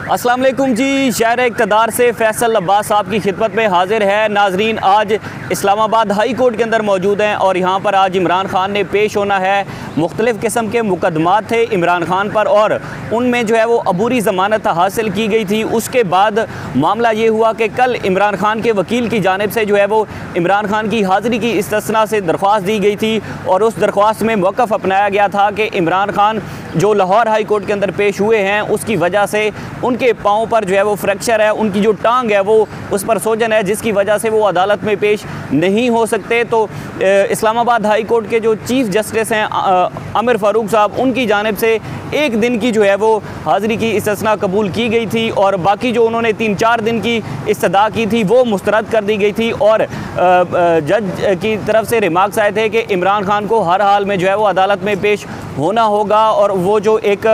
अस्सलाम वालेकुम जी। शहर इक़्तिदार से फैसल अब्बास साहब की खिदमत में हाजिर है। नाजरीन, आज इस्लामाबाद हाई कोर्ट के अंदर मौजूद हैं और यहाँ पर आज इमरान खान ने पेश होना है। मुख्तलिफ़ किस्म के मुकदमात थे इमरान खान पर और उनमें जो है वो अबूरी ज़मानत हासिल की गई थी। उसके बाद मामला ये हुआ कि कल इमरान खान के वकील की जानिब से जो है वो इमरान खान की हाज़िरी की इस्तिस्ना से दरख्वास्त दी गई थी और उस दरख्वास्त में मौक़िफ़ अपनाया गया था कि इमरान खान जो लाहौर हाई कोर्ट के अंदर पेश हुए हैं उसकी वजह से उनके पाँव पर जो है वो फ्रैक्चर है, उनकी जो टांग है वो उस पर सोजन है, जिसकी वजह से वो अदालत में पेश नहीं हो सकते। तो इस्लामाबाद हाई कोर्ट के जो चीफ़ जस्टिस हैं आमिर फ़ारूक साहब, उनकी जानिब से एक दिन की जो है वो हाज़िरी की इस्तिस्ना कबूल की गई थी और बाकी जो उन्होंने 3-4 दिन की इस्तदा की थी वो मुस्तरद कर दी गई थी। और जज की तरफ से रिमार्क्स आए थे कि इमरान खान को हर हाल में जो है वो अदालत में पेश होना होगा और वो जो एक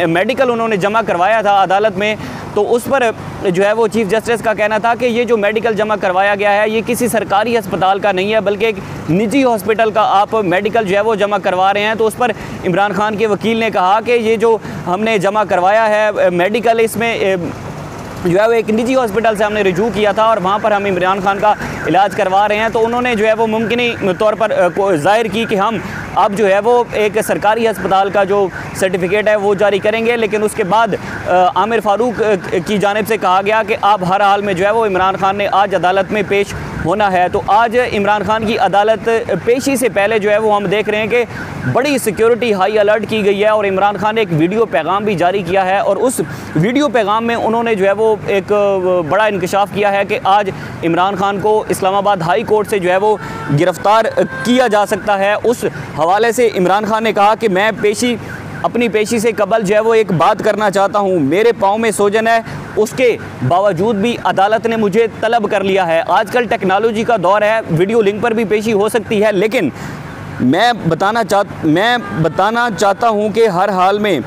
मेडिकल उन्होंने जमा करवाया था अदालत में, तो उस पर जो है वो चीफ़ जस्टिस का कहना था कि ये जो मेडिकल जमा करवाया गया है ये किसी सरकारी अस्पताल का नहीं है बल्कि एक निजी हॉस्पिटल का आप मेडिकल जो है वो जमा करवा रहे हैं। तो उस पर इमरान खान के वकील ने कहा कि ये जो हमने जमा करवाया है मेडिकल, इसमें जो है वो एक निजी हॉस्पिटल से हमने रिजू किया था और वहाँ पर हम इमरान खान का इलाज करवा रहे हैं। तो उन्होंने जो है वो मुमकिन तौर पर ज़ाहिर की कि हम अब जो है वो एक सरकारी अस्पताल का जो सर्टिफिकेट है वो जारी करेंगे, लेकिन उसके बाद आमिर फ़ारूक की जानिब से कहा गया कि आप हर हाल में जो है वो इमरान खान ने आज अदालत में पेश होना है। तो आज इमरान खान की अदालत पेशी से पहले जो है वो हम देख रहे हैं कि बड़ी सिक्योरिटी हाई अलर्ट की गई है और इमरान खान ने एक वीडियो पैगाम भी जारी किया है और उस वीडियो पैगाम में उन्होंने जो है वो एक बड़ा इंकशाफ किया है कि आज इमरान खान को इस्लामाबाद हाई कोर्ट से जो है वो गिरफ़्तार किया जा सकता है। उस हवाले से इमरान खान ने कहा कि मैं अपनी पेशी से कबल जो है वो एक बात करना चाहता हूँ। मेरे पाँव में सोजन है, उसके बावजूद भी अदालत ने मुझे तलब कर लिया है। आजकल टेक्नोलॉजी का दौर है, वीडियो लिंक पर भी पेशी हो सकती है, लेकिन मैं बताना चाहता हूँ कि हर हाल में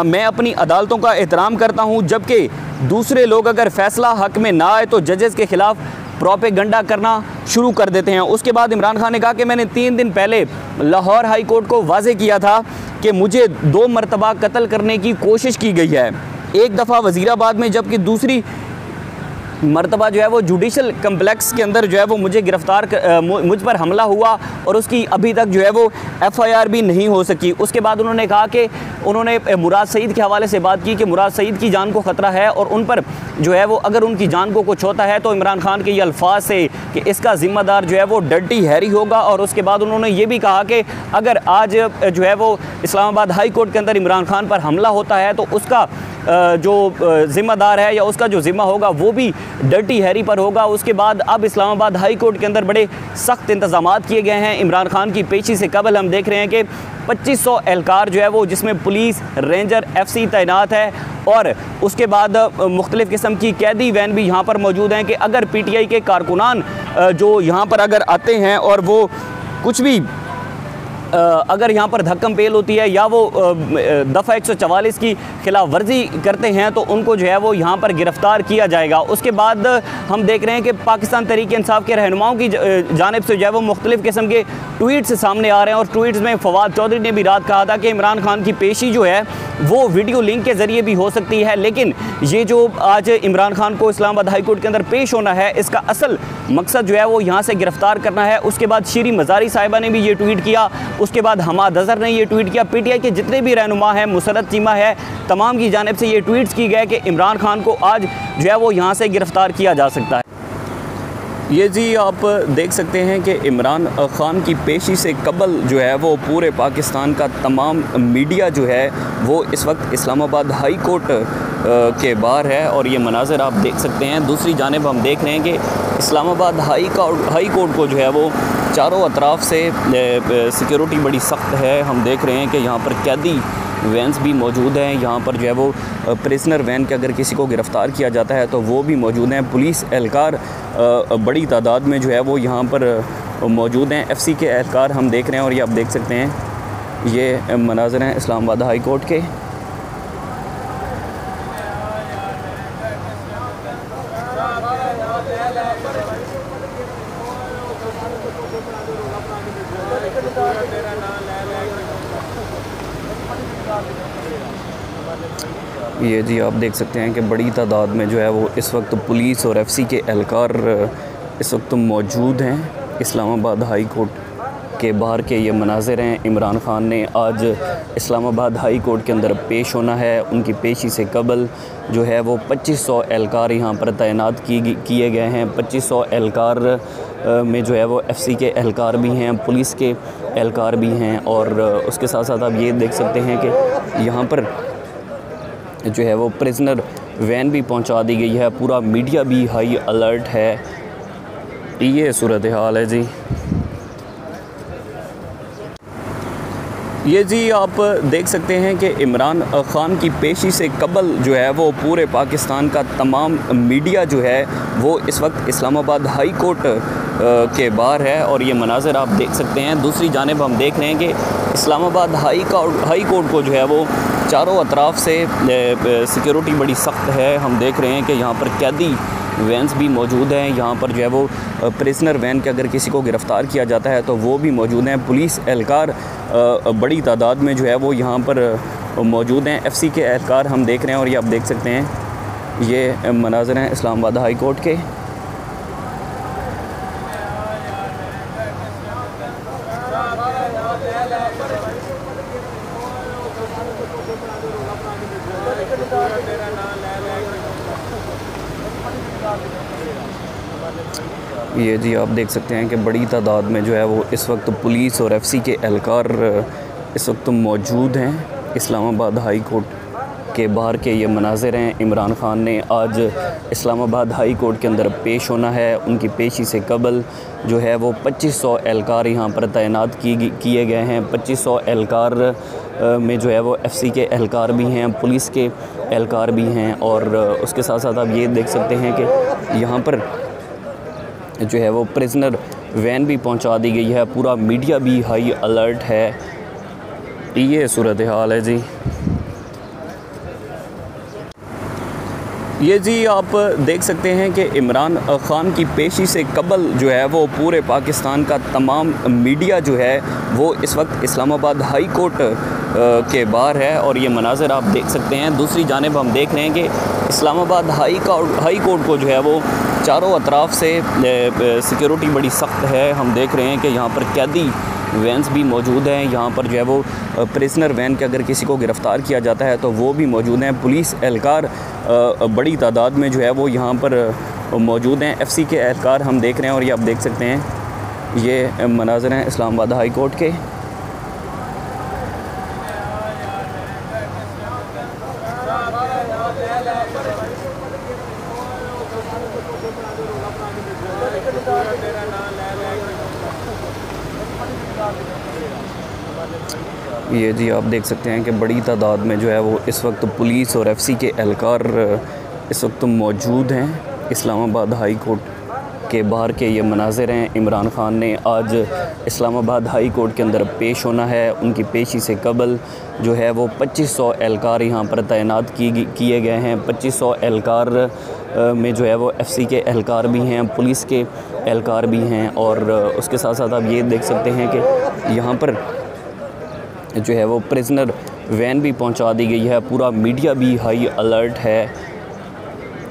मैं अपनी अदालतों का एहतराम करता हूँ, जबकि दूसरे लोग अगर फ़ैसला हक़ में ना आए तो जजेस के ख़िलाफ़ प्रोपेगंडा करना शुरू कर देते हैं। उसके बाद इमरान खान ने कहा कि मैंने 3 दिन पहले लाहौर हाई कोर्ट को वाज़े किया था कि मुझे 2 मरतबा कत्ल करने की कोशिश की गई है, एक दफ़ा वज़ीराबाद में, जबकि दूसरी मरतबा जो है वो जुडिशल कम्प्लेक्स के अंदर जो है वो मुझ पर हमला हुआ और उसकी अभी तक जो है वो FIR भी नहीं हो सकी। उसके बाद उन्होंने कहा कि उन्होंने मुराद सईद के हवाले से बात की कि मुराद सईद की जान को ख़तरा है और उन पर जो है वो अगर उनकी जान को कुछ होता है तो इमरान खान के ये अल्फाज से कि इसका ज़िम्मेदार जो है वो डर्टी हैरी होगा। और उसके बाद उन्होंने ये भी कहा कि अगर आज जो है वो इस्लामाबाद हाई कोर्ट के अंदर इमरान खान पर हमला होता है तो उसका जो ज़िम्मेदार है या उसका जो ज़िम्मा होगा वो भी डर्टी हैरी पर होगा। उसके बाद अब इस्लामाबाद हाई कोर्ट के अंदर बड़े सख्त इंतज़ामात किए गए हैं। इमरान खान की पेशी से कबल हम देख रहे हैं कि 2500 एहलकार जो है वो, जिसमें पुलिस, रेंजर, FC तैनात है और उसके बाद मुख्तलिफ़ किस्म की कैदी वैन भी यहाँ पर मौजूद हैं कि अगर PTI के कारकुनान जो यहाँ पर अगर आते हैं और वो कुछ भी अगर यहाँ पर धक्कम पेल होती है या वो दफ़ा 144 की खिलाफ वर्जी करते हैं तो उनको जो है वो यहाँ पर गिरफ़्तार किया जाएगा। उसके बाद हम देख रहे हैं कि पाकिस्तान तहरीक इंसाफ के रहनुमाओं की जानिब से जो है वो मुख्तलिफ़ किस्म के ट्वीट्स सामने आ रहे हैं और ट्वीट्स में फवाद चौधरी ने भी रात कहा था कि इमरान खान की पेशी जो है वो वीडियो लिंक के ज़रिए भी हो सकती है, लेकिन ये जो आज इमरान खान को इस्लामाबाद हाई कोर्ट के अंदर पेश होना है इसका असल मकसद जो है वो यहाँ से गिरफ़्तार करना है। उसके बाद शीरी मज़ारी साहिबा ने भी ये ट्वीट किया, उसके बाद हमाद अज़हर ने ये ट्वीट किया, PTI के जितने भी रहनुमा हैं, मुसरत चीमा है, तमाम की जानिब से ये ट्वीट्स की गए कि इमरान खान को आज जो है वो यहाँ से गिरफ़्तार किया जा सकता है। ये जी आप देख सकते हैं कि इमरान खान की पेशी से कबल जो है वो पूरे पाकिस्तान का तमाम मीडिया जो है वो इस वक्त इस्लामाबाद हाई कोर्ट के बाहर है और ये मनाज़र आप देख सकते हैं। दूसरी जानिब हम देख रहे हैं कि इस्लामाबाद हाई कोर्ट को जो है वो चारों अतराफ़ से सिक्योरिटी बड़ी सख्त है। हम देख रहे हैं कि यहाँ पर कैदी वैन्स भी मौजूद हैं, यहाँ पर जो है वो प्रिजनर वैन के अगर किसी को गिरफ़्तार किया जाता है तो वो भी मौजूद हैं। पुलिस एहलकार बड़ी तादाद में जो है वो यहाँ पर मौजूद हैं। FC के एहलकार हम देख रहे हैं और ये आप देख सकते हैं, ये मनाज़र हैं इस्लामाबाद हाई कोर्ट के। ये जी आप देख सकते हैं कि बड़ी तादाद में जो है वो इस वक्त पुलिस और एफसी के एहलकार इस वक्त मौजूद हैं। इस्लामाबाद हाई कोर्ट के बाहर के ये मनाज़िर हैं। इमरान ख़ान ने आज इस्लामाबाद हाई कोर्ट के अंदर पेश होना है। उनकी पेशी से कबल जो है वो 2500 एहलकार यहाँ पर तैनात किए गए हैं। 2500 एहलकार में जो है वो एफसी के एहलकार भी हैं, पुलिस के एहलकार भी हैं, और उसके साथ साथ आप ये देख सकते हैं कि यहाँ पर जो है वो प्रिजनर वैन भी पहुंचा दी गई है। पूरा मीडिया भी हाई अलर्ट है। ये सूरत हाल है जी। ये जी आप देख सकते हैं कि इमरान ख़ान की पेशी से कबल जो है वो पूरे पाकिस्तान का तमाम मीडिया जो है वो इस वक्त इस्लामाबाद हाई कोर्ट के बाहर है, और ये मनाज़िर आप देख सकते हैं। दूसरी जानिब हम देख रहे हैं कि इस्लामाबाद हाई कोर्ट को जो है वो चारों अतराफ़ से सिक्योरिटी बड़ी सख्त है। हम देख रहे हैं कि यहाँ पर कैदी वैन्स भी मौजूद हैं। यहाँ पर जो है वो प्रिजनर वैन के अगर किसी को गिरफ़्तार किया जाता है तो वो भी मौजूद हैं। पुलिस एहलकार बड़ी तादाद में जो है वो यहाँ पर मौजूद हैं। एफसी के एहलकार हम देख रहे हैं, और ये आप देख सकते हैं ये मनाज़िर हैं इस्लामाबाद हाई कोर्ट के। ये जी आप देख सकते हैं कि बड़ी तादाद में जो है वो इस वक्त पुलिस और एफसी के एहलकार इस वक्त मौजूद हैं। इस्लामाबाद हाई कोर्ट के बाहर के ये मनाज़िर हैं। इमरान ख़ान ने आज इस्लामाबाद हाई कोर्ट के अंदर पेश होना है। उनकी पेशी से कबल जो है वो 2500 एहलकार यहाँ पर तैनात किए गए हैं। 2500 एहलकार में जो है वो एफसी के एहलकार भी हैं, पुलिस के एहलकार भी हैं, और उसके साथ साथ आप ये देख सकते हैं कि यहाँ पर जो है वो प्रिजनर वैन भी पहुंचा दी गई है। पूरा मीडिया भी हाई अलर्ट है। ये सूरत हाल है जी। ये जी आप देख सकते हैं कि इमरान ख़ान की पेशी से कबल जो है वो पूरे पाकिस्तान का तमाम मीडिया जो है वो इस वक्त इस्लामाबाद हाई कोर्ट के बाहर है, और ये मनाज़िर आप देख सकते हैं। दूसरी जानिब हम देख रहे हैं कि इस्लामाबाद हाई कोर्ट को जो है वो चारों अतराफ़ से सिक्योरिटी बड़ी सख्त है। हम देख रहे हैं कि यहाँ पर कैदी वैन्स भी मौजूद हैं। यहाँ पर जो है वो प्रिजनर वैन के अगर किसी को गिरफ़्तार किया जाता है तो वो भी मौजूद हैं। पुलिस एहलकार बड़ी तादाद में जो है वो यहाँ पर मौजूद हैं। एफसी के एहलकार हम देख रहे हैं, और ये आप देख सकते हैं ये मनाज़िर हैं इस्लामाबाद हाई कोर्ट के। ये जी आप देख सकते हैं कि बड़ी तादाद में जो है वो इस वक्त पुलिस और एफसी के एहलकार इस वक्त मौजूद हैं। इस्लामाबाद हाई कोर्ट के बाहर के ये मनाज़िर हैं। इमरान ख़ान ने आज इस्लामाबाद हाई कोर्ट के अंदर पेश होना है। उनकी पेशी से कबल जो है वो 2500 एहलकार यहाँ पर तैनात किए गए हैं। 2500 एहलकार में जो है वो एफसी के एहलकार भी हैं, पुलिस के एहलकार भी हैं, और उसके साथ साथ आप ये देख सकते हैं कि यहाँ पर जो है वो प्रिजनर वैन भी पहुंचा दी गई है। पूरा मीडिया भी हाई अलर्ट है।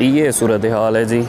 ये सूरत हाल है जी।